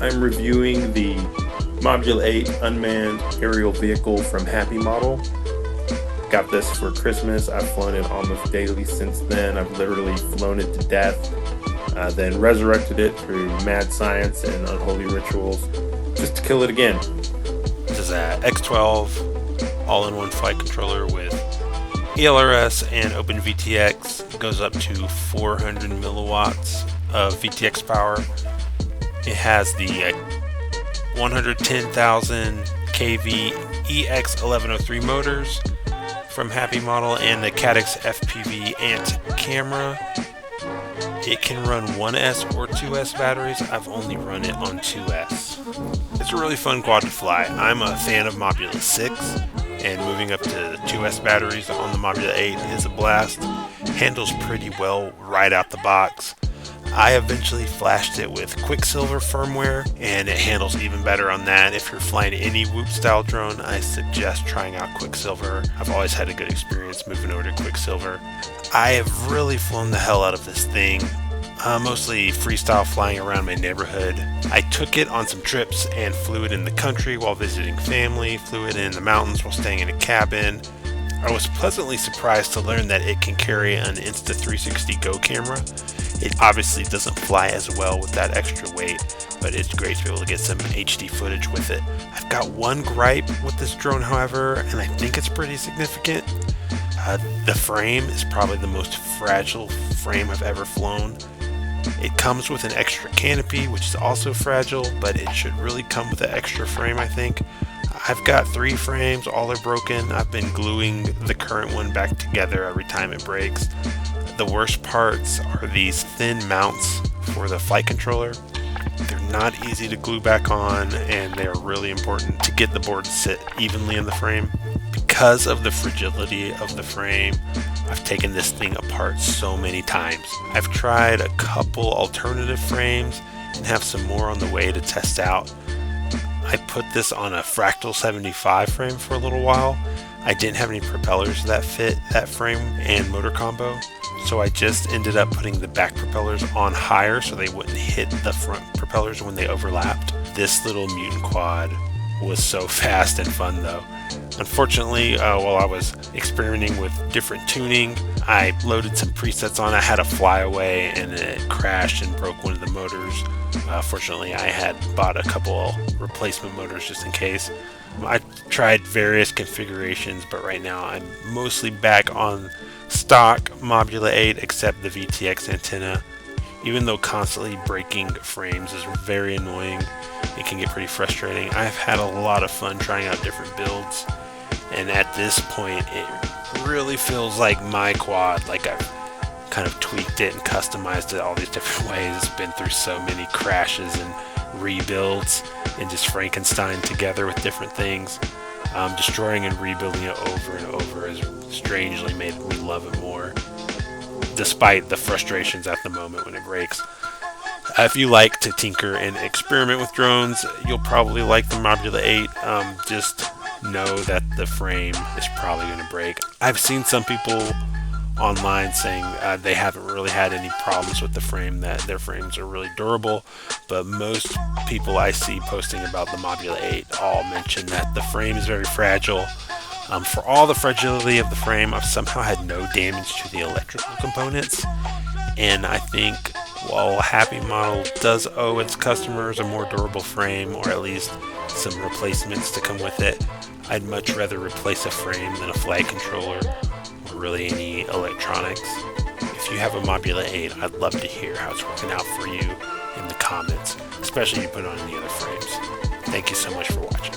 I'm reviewing the Mobula 8 unmanned aerial vehicle from Happy Model. Got this for Christmas. I've flown it almost daily since then. I've literally flown it to death, then resurrected it through mad science and unholy rituals just to kill it again. This is a X12 all-in-one flight controller with ELRS and OpenVTX. It goes up to 400 milliwatts of VTX power. It has the 110,000 kV EX1103 motors from Happy Model and the Caddx FPV Ant camera. It can run 1S or 2S batteries. I've only run it on 2S. It's a really fun quad to fly. I'm a fan of Mobula 6, and moving up to 2S batteries on the Mobula 8 is a blast. Handles pretty well right out the box. I eventually flashed it with Quicksilver firmware, and it handles even better on that. If you're flying any Whoop style drone, I suggest trying out Quicksilver. I've always had a good experience moving over to Quicksilver. I have really flown the hell out of this thing, mostly freestyle flying around my neighborhood. I took it on some trips and flew it in the country while visiting family, flew it in the mountains while staying in a cabin. I was pleasantly surprised to learn that it can carry an Insta360 Go camera. It obviously doesn't fly as well with that extra weight, but it's great to be able to get some HD footage with it. I've got one gripe with this drone, however, and I think it's pretty significant. The frame is probably the most fragile frame I've ever flown. It comes with an extra canopy, which is also fragile, but it should really come with an extra frame, I think. I've got 3 frames, all are broken. I've been gluing the current one back together every time it breaks. The worst parts are these thin mounts for the flight controller. They're not easy to glue back on, and they're really important to get the board to sit evenly in the frame. Because of the fragility of the frame, I've taken this thing apart so many times. I've tried a couple alternative frames and have some more on the way to test out. I put this on a Fractal 75 frame for a little while. I didn't have any propellers that fit that frame and motor combo, so I just ended up putting the back propellers on higher so they wouldn't hit the front propellers when they overlapped. This little Mutant Quad was so fast and fun though. Unfortunately, while I was experimenting with different tuning, I loaded some presets on. I had a flyaway and it crashed and broke one of the motors. Fortunately, I had bought a couple replacement motors just in case. I tried various configurations, but right now I'm mostly back on stock Mobula 8 except the VTX antenna. Even though constantly breaking frames is very annoying, it can get pretty frustrating. I've had a lot of fun trying out different builds, and at this point it really feels like my quad, like I've kind of tweaked it and customized it all these different ways. It's been through so many crashes and rebuilds and just Frankenstein together with different things. Destroying and rebuilding it over and over has strangely made me love it more, despite the frustrations at the moment when it breaks. If you like to tinker and experiment with drones, you'll probably like the Mobula 8. Just know that the frame is probably going to break. I've seen some people online saying they haven't really had any problems with the frame, that their frames are really durable, but most people I see posting about the Mobula 8 all mention that the frame is very fragile. For all the fragility of the frame, I've somehow had no damage to the electrical components, and I think while Happy Model does owe its customers a more durable frame, or at least some replacements to come with it, I'd much rather replace a frame than a flight controller or really any electronics. If you have a Mobula 8, I'd love to hear how it's working out for you in the comments, especially if you put on any other frames. Thank you so much for watching.